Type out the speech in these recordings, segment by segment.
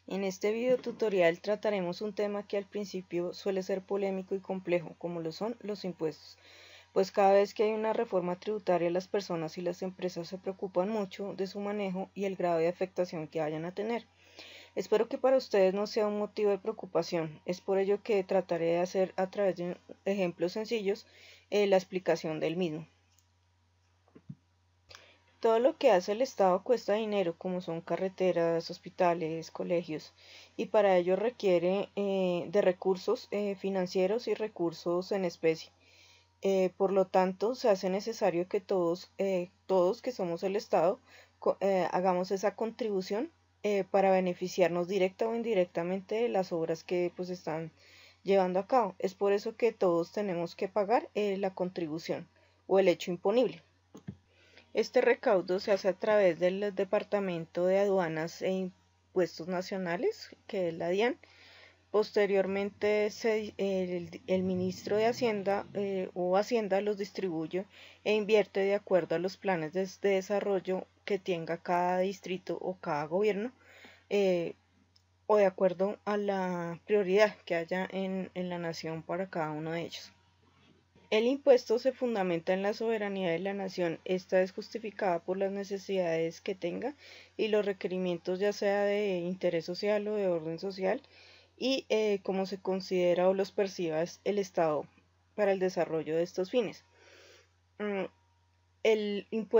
En este video tutorial trataremos un tema que al principio suele ser polémico y complejo, como lo son los impuestos, pues cada vez que hay una reforma tributaria las personas y las empresas se preocupan mucho de su manejo y el grado de afectación que vayan a tener. Espero que para ustedes no sea un motivo de preocupación, es por ello que trataré de hacer a través de ejemplos sencillos la explicación del mismo. Todo lo que hace el Estado cuesta dinero, como son carreteras, hospitales, colegios, y para ello requiere de recursos financieros y recursos en especie. Por lo tanto, se hace necesario que todos que somos el Estado, hagamos esa contribución para beneficiarnos directa o indirectamente de las obras que pues están llevando a cabo. Es por eso que todos tenemos que pagar la contribución o el hecho imponible. Este recaudo se hace a través del Departamento de Aduanas e Impuestos Nacionales, que es la DIAN. Posteriormente, el ministro de Hacienda o Hacienda los distribuye e invierte de acuerdo a los planes de desarrollo que tenga cada distrito o cada gobierno, o de acuerdo a la prioridad que haya en la nación para cada uno de ellos. El impuesto se fundamenta en la soberanía de la nación. Esta es justificada por las necesidades que tenga y los requerimientos, ya sea de interés social o de orden social, y cómo se considera o los perciba el Estado para el desarrollo de estos fines.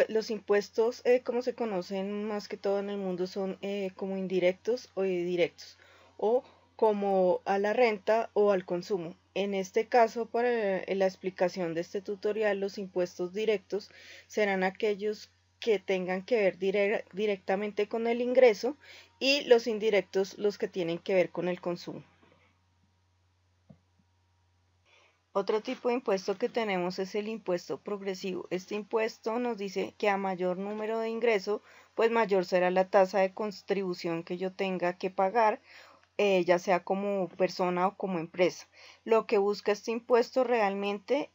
Los impuestos, como se conocen más que todo en el mundo, son como indirectos o directos, o como a la renta o al consumo. En este caso, para la explicación de este tutorial, los impuestos directos serán aquellos que tengan que ver directamente con el ingreso, y los indirectos los que tienen que ver con el consumo. Otro tipo de impuesto que tenemos es el impuesto progresivo. Este impuesto nos dice que a mayor número de ingreso, pues mayor será la tasa de contribución que yo tenga que pagar, ya sea como persona o como empresa. Lo que busca este impuesto realmente,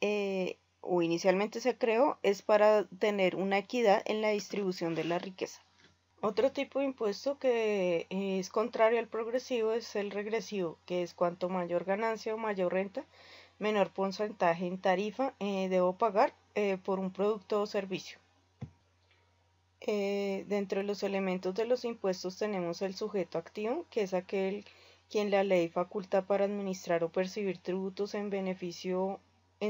o inicialmente se creó, es para tener una equidad en la distribución de la riqueza. Otro tipo de impuesto que es contrario al progresivo es el regresivo, que es cuanto mayor ganancia o mayor renta, menor porcentaje en tarifa debo pagar por un producto o servicio. Dentro de los elementos de los impuestos tenemos el sujeto activo, que es aquel quien la ley faculta para administrar o percibir tributos en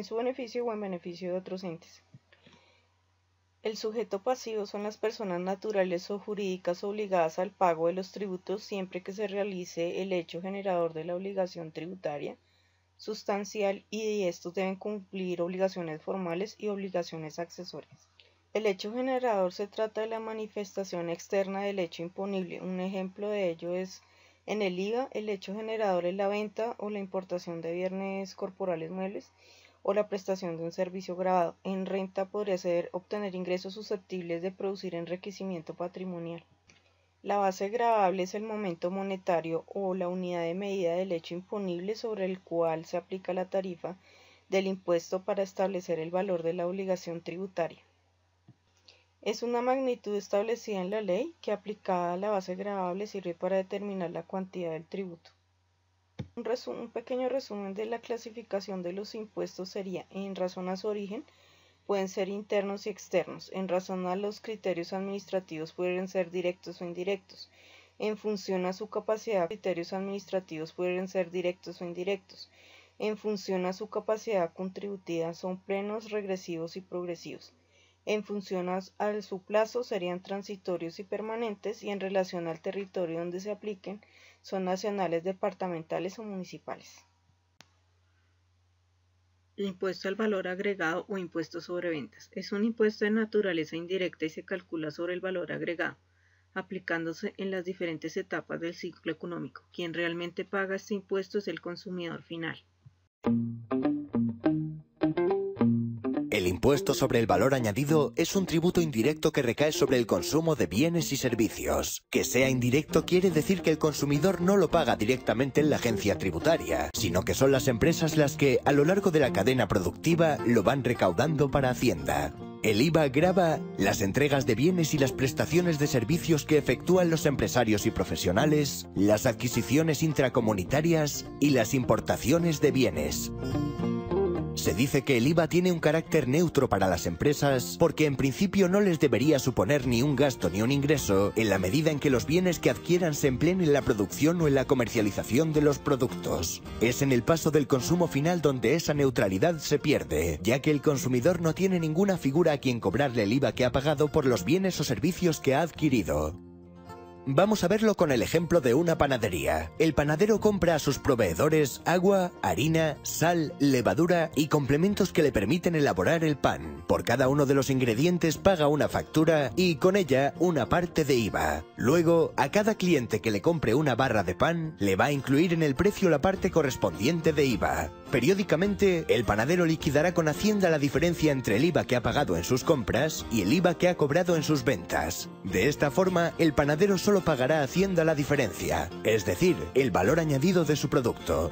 su beneficio o en beneficio de otros entes. El sujeto pasivo son las personas naturales o jurídicas obligadas al pago de los tributos siempre que se realice el hecho generador de la obligación tributaria sustancial, y estos deben cumplir obligaciones formales y obligaciones accesorias. El hecho generador se trata de la manifestación externa del hecho imponible. Un ejemplo de ello es en el IVA, el hecho generador es la venta o la importación de bienes corporales muebles o la prestación de un servicio grabado. En renta podría ser obtener ingresos susceptibles de producir enriquecimiento patrimonial. La base gravable es el momento monetario o la unidad de medida del hecho imponible sobre el cual se aplica la tarifa del impuesto para establecer el valor de la obligación tributaria. Es una magnitud establecida en la ley que, aplicada a la base gravable, sirve para determinar la cuantía del tributo. Un pequeño resumen de la clasificación de los impuestos sería: en razón a su origen, pueden ser internos y externos. En razón a los criterios administrativos, pueden ser directos o indirectos. En función a su capacidad, criterios administrativos pueden ser directos o indirectos. En función a su capacidad contributiva, son plenos, regresivos y progresivos. En función a su plazo, serían transitorios y permanentes, y en relación al territorio donde se apliquen, son nacionales, departamentales o municipales. El impuesto al valor agregado o impuesto sobre ventas es un impuesto de naturaleza indirecta y se calcula sobre el valor agregado, aplicándose en las diferentes etapas del ciclo económico. Quien realmente paga este impuesto es el consumidor final. El impuesto sobre el valor añadido es un tributo indirecto que recae sobre el consumo de bienes y servicios. Que sea indirecto quiere decir que el consumidor no lo paga directamente en la agencia tributaria, sino que son las empresas las que, a lo largo de la cadena productiva, lo van recaudando para Hacienda. El IVA grava las entregas de bienes y las prestaciones de servicios que efectúan los empresarios y profesionales, las adquisiciones intracomunitarias y las importaciones de bienes. Se dice que el IVA tiene un carácter neutro para las empresas porque en principio no les debería suponer ni un gasto ni un ingreso en la medida en que los bienes que adquieran se empleen en la producción o en la comercialización de los productos. Es en el paso del consumo final donde esa neutralidad se pierde, ya que el consumidor no tiene ninguna figura a quien cobrarle el IVA que ha pagado por los bienes o servicios que ha adquirido. Vamos a verlo con el ejemplo de una panadería. El panadero compra a sus proveedores agua, harina, sal, levadura y complementos que le permiten elaborar el pan. Por cada uno de los ingredientes paga una factura y con ella una parte de IVA. Luego, a cada cliente que le compre una barra de pan, le va a incluir en el precio la parte correspondiente de IVA. Periódicamente, el panadero liquidará con Hacienda la diferencia entre el IVA que ha pagado en sus compras y el IVA que ha cobrado en sus ventas. De esta forma, el panadero solo pagará a Hacienda la diferencia, es decir, el valor añadido de su producto.